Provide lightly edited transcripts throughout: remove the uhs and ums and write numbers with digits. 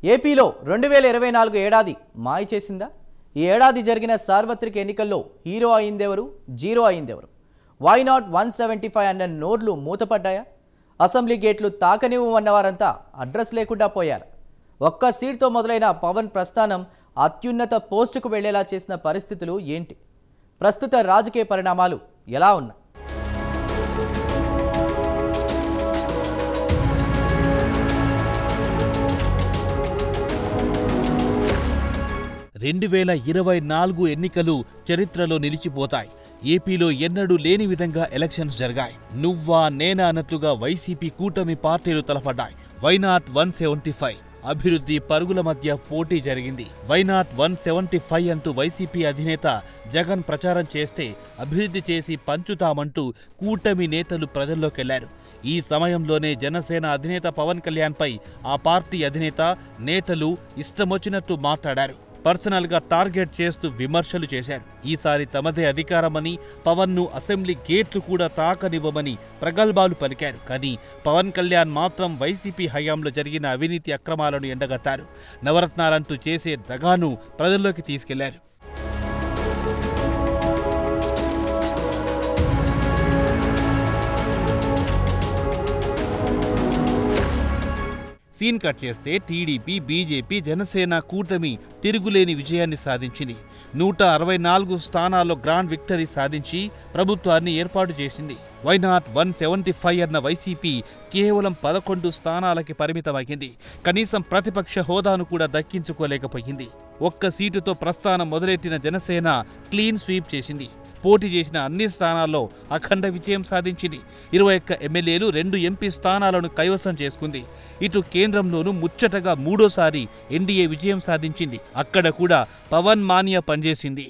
ఏపీలో 2024 ఏడాది మాయ చేసిందా? ఈ ఏడాది జరిగిన సార్వత్రిక ఎన్నికల్లో హీరో అయిందెవరు, జీరో అయిందెవరు? వై నాట్ 175 అన్న నోర్లు మూతపడ్డాయా? అసెంబ్లీ గేట్లు తాకనివ్వమన్నవారంతా అడ్రస్ లేకుండా పోయారు. ఒక్క సీట్తో మొదలైన పవన్ ప్రస్థానం అత్యున్నత పోస్టుకు వెళ్లేలా చేసిన పరిస్థితులు ఏంటి? ప్రస్తుత రాజకీయ పరిణామాలు ఎలా ఉన్నాయి? 2024 ఎన్నికలు చరిత్రలో నిలిచిపోతాయి. ఏపీలో ఎన్నడూ లేని విధంగా ఎలక్షన్స్ జరిగాయి. నువ్వా నేనా అన్నట్లుగా వైసీపీ కూటమి పార్టీలు తలపడ్డాయి. వై నాట్ 175 అభివృద్ధి పరుగుల మధ్య పోటీ జరిగింది. వై నాట్ 175 అంటూ వైసీపీ అధినేత జగన్ ప్రచారం చేస్తే అభివృద్ధి చేసి పంచుతామంటూ కూటమి నేతలు ప్రజల్లోకెళ్లారు. ఈ సమయంలోనే జనసేన అధినేత పవన్ కళ్యాణ్పై ఆ పార్టీ అధినేత నేతలు ఇష్టమొచ్చినట్టు మాట్లాడారు. పర్సనల్ గా టార్గెట్ చేస్తూ విమర్శలు చేశారు. ఈసారి తమదే అధికారమని, పవన్ను అసెంబ్లీ గేట్లు కూడా తాకనివ్వమని ప్రగల్భాలు పలికారు. కానీ పవన్ కళ్యాణ్ మాత్రం వైసీపీ హయాంలో జరిగిన అవినీతి అక్రమాలను ఎండగట్టారు. నవరత్నాలంటూ చేసే దగాను ప్రజల్లోకి తీసుకెళ్లారు. సీన్ కట్ చేస్తే టీడీపీ, బీజేపీ, జనసేన కూటమి తిరుగులేని విజయాన్ని సాధించింది. 164 స్థానాల్లో గ్రాండ్ విక్టరీ సాధించి ప్రభుత్వాన్ని ఏర్పాటు చేసింది. వై నాట్ 175 అన్న వైసీపీ కేవలం 11 స్థానాలకి పరిమితమైంది. కనీసం ప్రతిపక్ష హోదాను కూడా దక్కించుకోలేకపోయింది. ఒక్క సీటుతో ప్రస్థానం మొదలెట్టిన జనసేన క్లీన్ స్వీప్ చేసింది. పోటీ చేసిన అన్ని స్థానాల్లో అఖండ విజయం సాధించింది. 21 ఎమ్మెల్యేలు, 2 ఎంపీ స్థానాలను కైవసం చేసుకుంది. ఇటు కేంద్రంలోనూ ముచ్చటగా మూడోసారి ఎన్డీఏ విజయం సాధించింది. అక్కడ కూడా పవన్ మానియా పనిచేసింది.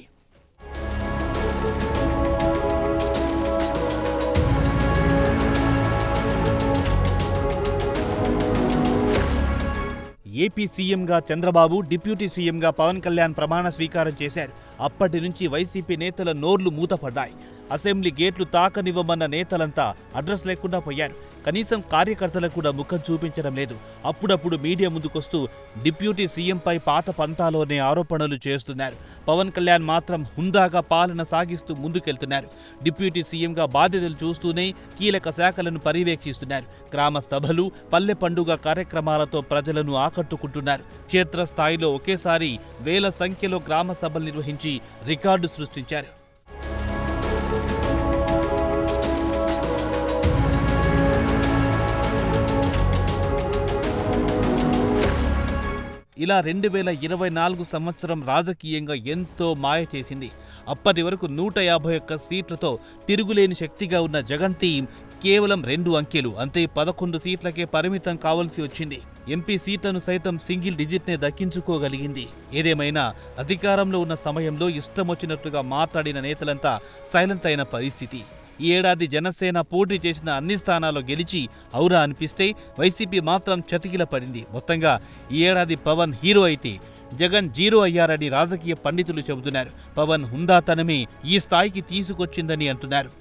ఏపీ సీఎంగా చంద్రబాబు, డిప్యూటీ సీఎంగా పవన్ కళ్యాణ్ ప్రమాణ స్వీకారం చేశారు. అప్పటి నుంచి వైసీపీ నేతల నోర్లు మూతపడ్డాయి. అసెంబ్లీ గేట్లు తాకనివ్వమన్న నేతలంతా అడ్రస్ లేకుండా పోయారు. కనీసం కార్యకర్తలకు కూడా ముఖం చూపించడం లేదు. అప్పుడప్పుడు మీడియా ముందుకొస్తూ డిప్యూటీ సీఎంపై పాత పంతాలోనే ఆరోపణలు చేస్తున్నారు. పవన్ కళ్యాణ్ మాత్రం హుందాగా పాలన సాగిస్తూ ముందుకెళ్తున్నారు. డిప్యూటీ సీఎంగా బాధ్యతలు చూస్తూనే కీలక శాఖలను పర్యవేక్షిస్తున్నారు. గ్రామ సభలు, పల్లె పండుగ కార్యక్రమాలతో ప్రజలను ఆకట్టుకుంటున్నారు. క్షేత్రస్థాయిలో ఒకేసారి వేల సంఖ్యలో గ్రామ సభలు నిర్వహించి రికార్డు సృష్టించారు. ఇలా 2024 సంవత్సరం రాజకీయంగా ఎంతో మాయ చేసింది. అప్పటి వరకు 151 సీట్లతో తిరుగులేని శక్తిగా ఉన్న జగన్ టీం కేవలం 2 అంకెలు, అంతే 11 సీట్లకే పరిమితం కావాల్సి వచ్చింది. ఎంపీ సీట్లను సైతం సింగిల్ డిజిట్నే దక్కించుకోగలిగింది. ఏదేమైనా అధికారంలో ఉన్న సమయంలో ఇష్టమొచ్చినట్టుగా మాట్లాడిన నేతలంతా సైలెంట్ అయిన పరిస్థితి. ఈ ఏడాది జనసేన పోటీ చేసిన అన్ని స్థానాల్లో గెలిచి ఔరా అనిపిస్తే వైసీపీ మాత్రం చతికిల పడింది. మొత్తంగా ఈ ఏడాది పవన్ హీరో అయితే జగన్ జీరో అయ్యారని రాజకీయ పండితులు చెబుతున్నారు. పవన్ హుందాతనమే ఈ స్థాయికి తీసుకొచ్చిందని అంటున్నారు.